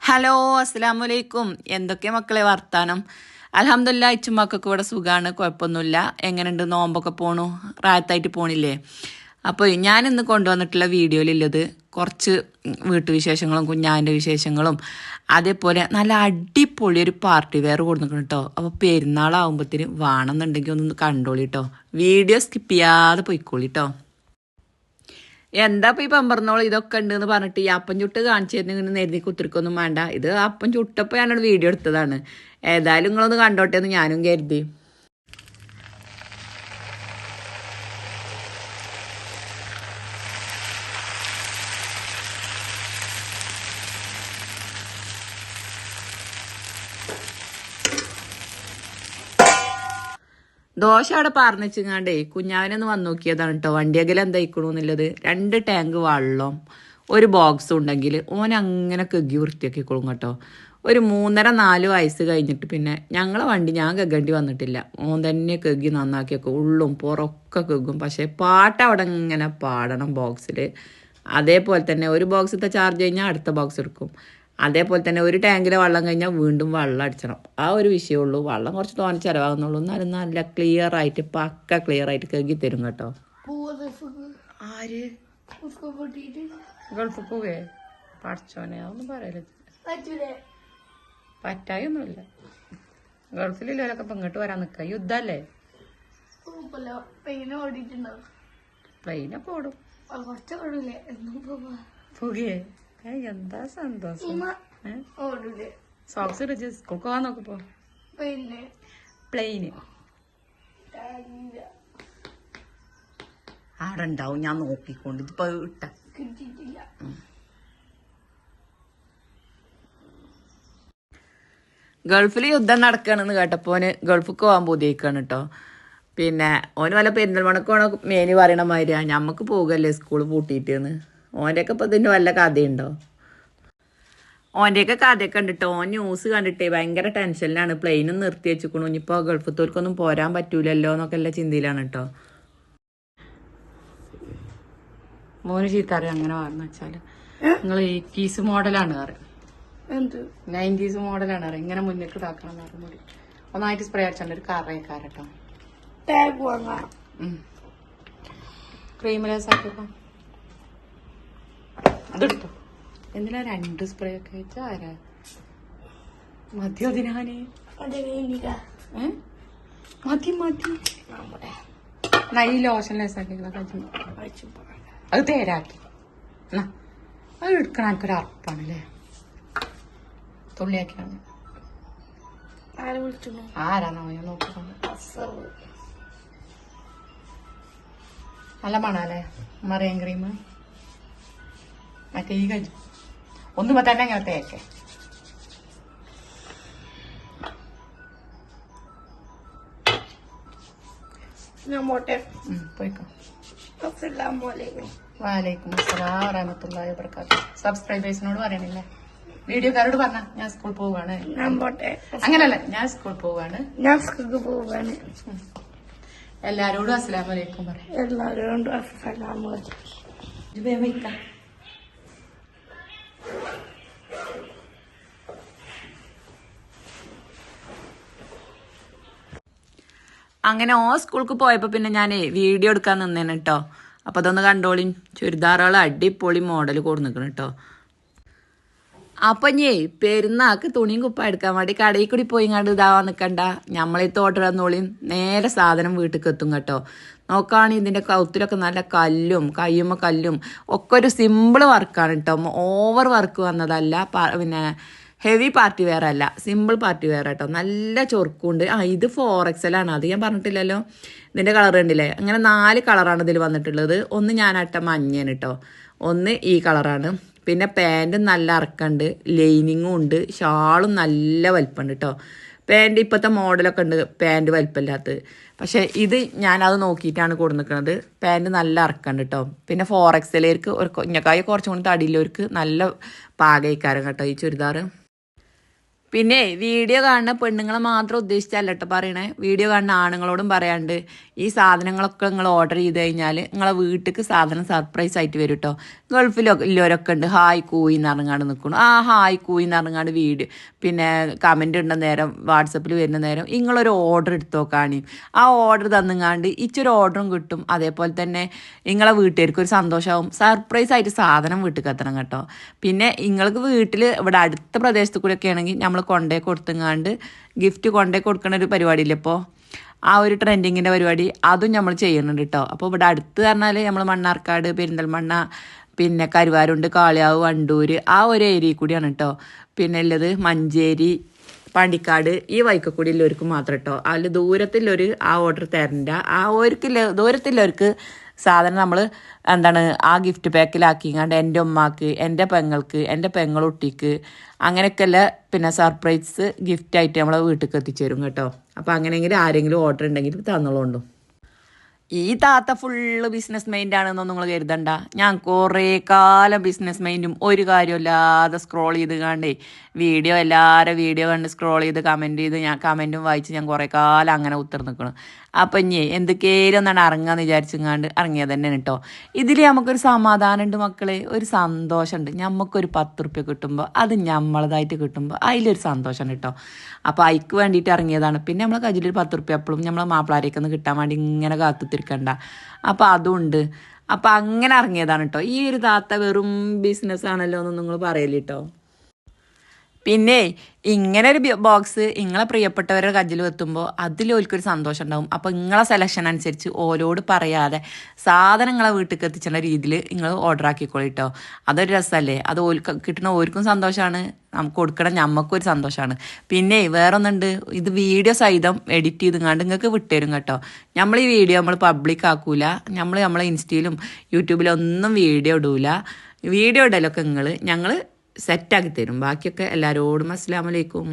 Hello അസ്സലാമലൈക്കും. എന്തൊക്കെ മക്കളെ വർത്താനം? അൽഹംദുലില്ലാ ഇച്ചുമ്മക്കൊക്കെ ഇവിടെ സുഖമാണ്, കുഴപ്പമൊന്നുമില്ല. എങ്ങനെയുണ്ട്? നോമ്പൊക്കെ പോണു? റായത്തായിട്ട് പോണില്ലേ? അപ്പോൾ ഞാനിന്ന് കൊണ്ടുവന്നിട്ടുള്ള വീഡിയോയിലുള്ളത് കുറച്ച് വീട്ടുവിശേഷങ്ങളും കുഞ്ഞാൻ്റെ വിശേഷങ്ങളും അതേപോലെ നല്ല അടിപൊളി ഒരു പാർട്ടി വെയർ കൊടുത്തിട്ടുണ്ട് കേട്ടോ. അപ്പോൾ പെരുന്നാളാകുമ്പോഴത്തേന് വേണമെന്നുണ്ടെങ്കിൽ ഒന്ന് കണ്ടോളി കേട്ടോ. വീഡിയോ സ്കിപ്പ് ചെയ്യാതെ പോയിക്കോളി കേട്ടോ. എന്താ ഇപ്പം ഈ പമ്പറന്നോളം ഇതൊക്കെ ഉണ്ടെന്ന് പറഞ്ഞിട്ട് ഈ അപ്പം ചുട്ട് കാണിച്ചു തരുന്ന നേരത്തെ കുത്തിരിക്കൊന്നും വേണ്ട. ഇത് അപ്പം ചുട്ടപ്പോൾ ഞാനൊരു വീഡിയോ എടുത്തതാണ്. ഏതായാലും നിങ്ങളൊന്ന് കണ്ടോട്ടെ എന്ന് ഞാനും കരുതി. ദോശ അവിടെ പറഞ്ഞിങ്ങാണ്ടേ കുഞ്ഞാവിനൊന്ന് വന്ന് നോക്കിയതാണ് കേട്ടോ. വണ്ടിയകൽ എന്താ ഇക്കണമെന്നുള്ളത്. 2 ടാങ്ക് വെള്ളം ഒരു ബോക്സ് ഉണ്ടെങ്കിൽ ഓൻ അങ്ങനെ കെഗ്ഗി വൃത്തിയാക്കിക്കോളും കേട്ടോ. ഒരു 3.5-4 വയസ്സ് കഴിഞ്ഞിട്ട് പിന്നെ ഞങ്ങളെ വണ്ടി ഞാൻ കെggണ്ടി വന്നിട്ടില്ല. ഓൻ തന്നെ കെഗ്ഗി നന്നാക്കിയൊക്കെ ഉള്ളും പുറമൊക്കെ കെഗ്ഗും. പക്ഷേ പാട്ട് അവിടെ ഇങ്ങനെ പാടണം ബോക്സിൽ. അതേപോലെ തന്നെ ഒരു ബോക്സിലത്തെ ചാർജ് കഴിഞ്ഞാൽ അടുത്ത ബോക്സ് എടുക്കും. അതേപോലെ തന്നെ ഒരു ടാങ്കിലെ വെള്ളം കഴിഞ്ഞാൽ വീണ്ടും വെള്ളം അടിച്ചണം. ആ ഒരു വിഷയമുള്ളൂ. വെള്ളം കുറച്ച് തോനെ ചിലവാകുന്നുള്ളൂ. എന്നാലും നല്ല ക്ലിയർ ആയിട്ട് പക്ക ക്ലിയർ ആയിട്ട് കഴുകി തരും കേട്ടോ. ആര് ഗൾഫ് പോവേ? പഠിച്ചോനെ ഒന്നും പറയല്ലേ. പറ്റായൊന്നുമില്ല. ഗൾഫിലുള്ളവരൊക്കെ ഇപ്പം ഇങ്ങോട്ട് വരാൻ നിൽക്കുക. യുദ്ധല്ലേ? പ്ലെയിനൊക്കെ ഓടും. പോകേ? എന്താ സന്തോഷം. സോക്സ് ഇടിച്ച് സ്കൂൾക്ക് പോകാൻ നോക്കിപ്പോ. പ്ലെയിന് ആടെ ഉണ്ടാവും. ഞാൻ നോക്കിക്കൊണ്ട് ഇതിപ്പോ ഇട്ട ഗൾഫിൽ യുദ്ധം നടക്കുകയാണെന്ന് കേട്ടപ്പോ ഓന് ഗൾഫിക്ക് പോകാൻ പൂതിയേക്കാണ് കേട്ടോ. പിന്നെ ഓന് വല്ല പെരിന്തൽമണ്ണക്കോണോ മേനി പറയണ മാതിരിയാ ഞമ്മക്ക് പോകല്ലേ സ്കൂൾ പൂട്ടിയിട്ടെന്ന്. ഓൻ്റെയൊക്കെ ഇപ്പം ഇതിൻ്റെ വല്ല കഥയുണ്ടോ? ഓൻ്റെയൊക്കെ കഥയൊക്കെ കണ്ടിട്ടോ. ഓൻ ന്യൂസ് കണ്ടിട്ടേ ഭയങ്കര ടെൻഷനിലാണ്. പ്ലെയിനും നിർത്തി വെച്ചിക്കണു. ഇനിയിപ്പോൾ ഗൾഫത്തോൽക്കൊന്നും പോരാൻ പറ്റൂലല്ലോ എന്നൊക്കെ എല്ലാ ചിന്തയിലാണ് കേട്ടോ. മോന് ചീത്തറിയാം അങ്ങനെ പറഞ്ഞു വെച്ചാൽ നിങ്ങൾ 80s മോഡലാണ് അറിയാം. 90s മോഡലാണ് അറിയാം. ഇങ്ങനെ മുന്നേക്ക് ഇതാക്കണം എന്ന് പറഞ്ഞു കൂടി ഒന്നായിട്ട് സ്പ്രേ അടിച്ചാണ്ട് ഒരു കറയക്കാരട്ടോ. ക്രീമിലേസാക്കിയപ്പോ അതെടുത്തോ. എന്തിനാ 2 സ്പ്രേ ഒക്കെ വെച്ചാ ആരാ മതിയോ? അതിനാന് മതി മതി. ഈ ലോഷൻ ലേസാക്കിയുള്ള അത് തേരാക്കി. അത് എടുക്കണ എനിക്കൊരു അറപ്പാണല്ലേ. തുള്ളിയാക്കിയാണ്. ആരാന്നോ ഞാൻ നോക്കിക്കൊണ്ട്. നല്ല മണാല്ലേ മറിയൻ ക്രീം. മറ്റേ ഈ കഴിച്ചു ഒന്നുമ്പോ തന്നെ അങ്ങനെ തേക്കെ. പോയിക്കോ. വാലൈക്കും അസ്സലാം വറഹ്മത്തുള്ളാഹി വബറകാതുഹു. സബ്സ്ക്രൈബേഴ്സിനോട് പറയണില്ലേ? വീഡിയോക്കാരോട് പറഞ്ഞ ഞാൻ സ്കൂൾ പോവാണ്. അങ്ങനല്ല, ഞാൻ സ്കൂൾ പോവാണ്. എല്ലാരോടും അസ്സലാമലൈക്കും പറയാം. എല്ലാരോടും അസ്സലാമലൈക്കും. അങ്ങനെ സ്കൂൾക്ക് പോയപ്പോൾ പിന്നെ ഞാൻ വീഡിയോ എടുക്കാൻ നിന്നേനെ കേട്ടോ. അപ്പോൾ അതൊന്ന് കണ്ടോളി. ചുരിദാറുകൾ അടിപൊളി മോഡൽ കൊടുന്നിക്കണം കേട്ടോ. അപ്പം പെരുന്നാൾക്ക് തുണിയും കുപ്പ എടുക്കാൻ വേണ്ടി കടയിൽ കൂടി പോയി കണ്ട് ഇതാവാൻ നിൽക്കണ്ട. നമ്മളീ തോട്ടിടന്നോളിയും നേരെ സാധനം വീട്ടിലേക്ക് എത്തും കേട്ടോ. നോക്കുകയാണെങ്കിൽ ഇതിൻ്റെ കൗത്തിലൊക്കെ നല്ല കല്ലും കയ്യുമ്മ കല്ലും ഒക്കെ ഒരു സിമ്പിൾ വർക്കാണ് കേട്ടോ. ഓവർ വർക്ക് വന്നതല്ല. പിന്നെ ഹെവി പാർട്ടി വെയർ അല്ല, സിമ്പിൾ പാർട്ടി വെയർ കേട്ടോ. നല്ല ചൊറുക്കുണ്ട്. ഇത് 4XL ആണ്. അത് ഞാൻ പറഞ്ഞിട്ടില്ലല്ലോ. ഇതിൻ്റെ കളർ കണ്ടില്ലേ? അങ്ങനെ 4 കളറാണ് ഇതിൽ വന്നിട്ടുള്ളത്. ഒന്ന് ഞാനട്ട മഞ്ഞയാണ് കേട്ടോ. ഒന്ന് ഈ കളറാണ്. പിന്നെ പാൻറ്റും നല്ല ഇറക്കമുണ്ട്, ലൈനിങ്ങും ഉണ്ട്, ഷാളും നല്ല വലിപ്പമുണ്ട് കേട്ടോ. പാൻറ്റ് ഇപ്പോഴത്തെ മോഡലൊക്കെ ഉണ്ട് പാൻറ്റ് വലിപ്പമില്ലാത്തത്. പക്ഷേ ഇത് ഞാനത് നോക്കിയിട്ടാണ് കൊടുന്നിരിക്കുന്നത്. പാൻറ്റ് നല്ല ഇറക്കമുണ്ട് കേട്ടോ. പിന്നെ 4XLർക്ക് ഒരു കുഞ്ഞക്കായ കുറച്ചും കൂടി തടിയില്ലവർക്ക് നല്ല പാകയിക്കാരം കേട്ടോ ഈ ചുരിദാർ. പിന്നെ വീഡിയോ കാണുന്ന പെണ്ണുങ്ങളെ മാത്രം ഉദ്ദേശിച്ചല്ല കേട്ടോ പറയണേ. വീഡിയോ കാണുന്ന ആണുങ്ങളോടും പറയാണ്ട് ഈ സാധനങ്ങളൊക്കെ നിങ്ങൾ ഓർഡർ ചെയ്ത് കഴിഞ്ഞാൽ നിങ്ങളെ വീട്ടിലേക്ക് സാധനം സർപ്രൈസ് ആയിട്ട് വരും കേട്ടോ. ഗൾഫിലൊക്കെ ഉണ്ട് ഹായ് കൂയി എന്ന് പറഞ്ഞാണ്ട് നിൽക്കണം. ആ ഹായ് കൂയി എന്ന് പറഞ്ഞാണ്ട് വീഡിയോ പിന്നെ കമൻറ്റ് ഇടുന്ന നേരം വാട്സപ്പിൽ വരുന്ന നേരം നിങ്ങളൊരു ഓർഡർ എടുത്ത് നോക്കാണി. ആ ഓർഡർ തന്നുങ്ങാണ്ട് ഇച്ചൊരു ഓർഡറും കിട്ടും. അതേപോലെ തന്നെ നിങ്ങളെ വീട്ടുകാർക്ക് ഒരു സന്തോഷമാവും. സർപ്രൈസ് ആയിട്ട് സാധനം വീട്ടിൽ എത്തണം കേട്ടോ. പിന്നെ നിങ്ങൾക്ക് വീട്ടിൽ ഇവിടെ അടുത്ത പ്രദേശത്ത് കൂടെയൊക്കെ ആണെങ്കിൽ നമ്മൾ കൊണ്ടേ കൊടുത്തുങ്ങാണ്ട് ഗിഫ്റ്റ് കൊണ്ടേ കൊടുക്കണ ഒരു പരിപാടിയില്ലേ ഇപ്പോൾ, ആ ഒരു ട്രെൻഡിങ്ങിൻ്റെ പരിപാടി അതും നമ്മൾ ചെയ്യുന്നുണ്ട് കേട്ടോ. അപ്പോൾ ഇവിടെ അടുത്ത് പറഞ്ഞാൽ നമ്മൾ മണ്ണാർക്കാട്, പെരിന്തൽമണ്ണ, പിന്നെ കരുവാരുണ്ട്, കാളിയാവ്, വണ്ടൂർ ആ ഒരു ഏരിയയിൽ കൂടിയാണ് കേട്ടോ. പിന്നെ ഉള്ളത് മഞ്ചേരി, പാണ്ടിക്കാട് ഈ വൈക്കക്കൂടി ഉള്ളവർക്ക് മാത്രം കേട്ടോ. അതിൽ ദൂരത്തിലൊരു ആ ഓർഡർ തരണ്ട. ആ ദൂരത്തില്ലവർക്ക് സാധനം നമ്മൾ ആ ഗിഫ്റ്റ് പാക്കിലാക്കിങ്ങാണ്ട് എൻ്റെ ഉമ്മാക്ക്, എൻ്റെ പെങ്ങൾക്ക്, എൻ്റെ പെങ്ങളുട്ടിക്ക് അങ്ങനെയൊക്കെയല്ല പിന്നെ സർപ്രൈസ് ഗിഫ്റ്റായിട്ട് നമ്മളെ വീട്ടിലേക്ക് എത്തിച്ചു തരും കേട്ടോ. അപ്പോൾ അങ്ങനെയെങ്കിലും ആരെങ്കിലും ഓർഡർ ഉണ്ടെങ്കിൽ തന്നോളൂ. ഈ താത്ത ഫുള്ള് ബിസിനസ് മൈൻഡാണെന്നൊന്നും നിങ്ങൾ കരുതണ്ട. ഞാൻ കുറേ കാലം ബിസിനസ് മൈൻഡും ഒരു കാര്യമില്ലാതെ സ്ക്രോൾ ചെയ്ത് കണ്ടേ എല്ലാവരും വീഡിയോ കണ്ട് സ്ക്രോൾ ചെയ്ത് കമൻറ്റ് ചെയ്ത് ഞാൻ കമൻറ്റും വായിച്ച് ഞാൻ കുറേ കാലം അങ്ങനെ നിൽക്കണം. അപ്പം ഇനി എന്തൊക്കെയും ഒന്നാണ് ഇറങ്ങാന്ന് വിചാരിച്ചെങ്ങാണ്ട് ഇറങ്ങിയത് തന്നെയാണ് കേട്ടോ. ഇതിൽ നമുക്കൊരു സമാധാനമുണ്ട് മക്കളെ, ഒരു സന്തോഷമുണ്ട്. നമുക്കൊരു 10 റുപ്യ കിട്ടുമ്പോൾ അത് നമ്മളതായിട്ട് കിട്ടുമ്പോൾ അതിലൊരു സന്തോഷമുണ്ട് കേട്ടോ. അപ്പോൾ അതിക്ക് വേണ്ടിയിട്ട് ഇറങ്ങിയതാണ്. പിന്നെ നമ്മളെ കയ്യിലൊരു 10 റുപ്യ എപ്പോഴും നമ്മളെ മാപ്പിളാരേക്കൊന്ന് കിട്ടാൻ വേണ്ടി ഇങ്ങനെ കാത്തുത്തിരിക്കണ്ട. അപ്പോൾ അതുണ്ട്. അപ്പോൾ അങ്ങനെ ഇറങ്ങിയതാണ് കേട്ടോ. ഈ ഒരു താത്ത വെറും ബിസിനസ് ആണല്ലോ എന്ന് നിങ്ങൾ പറയല്ലേ കേട്ടോ. പിന്നെ ഇങ്ങനെ ഒരു ബോക്സ് നിങ്ങളെ പ്രിയപ്പെട്ടവരുടെ കയ്യിൽ എത്തുമ്പോൾ അതിലോൽക്കൊരു സന്തോഷം ഉണ്ടാവും. അപ്പോൾ നിങ്ങളെ സെലക്ഷൻ അനുസരിച്ച് ഓരോട് പറയാതെ സാധനങ്ങളെ വീട്ടിലേക്ക് എത്തിച്ചുള്ള രീതിയിൽ നിങ്ങൾ ഓർഡർ ആക്കിക്കോളൂ കേട്ടോ. അതൊരു രസമല്ലേ. അത് കിട്ടുന്ന ഓർക്കും സന്തോഷമാണ്, നമുക്ക് കൊടുക്കണം നമുക്കൊരു സന്തോഷമാണ്. പിന്നെ വേറൊന്നുണ്ട്, ഇത് വീഡിയോ സഹിതം എഡിറ്റ് ചെയ്തുങ്ങാണ്ട് നിങ്ങൾക്ക് വിട്ടുതരും കേട്ടോ. നമ്മൾ ഈ വീഡിയോ നമ്മൾ പബ്ലിക് ആക്കൂല. നമ്മളെ ഇൻസ്റ്റയിലും യൂട്യൂബിലും ഒന്നും വീഡിയോ ഇടൂല. വീഡിയോ ഇടലൊക്കെ ഞങ്ങൾ സെറ്റാക്കി തരും. ബാക്കിയൊക്കെ എല്ലാവരോടും അസ്സലാമു അലൈക്കും.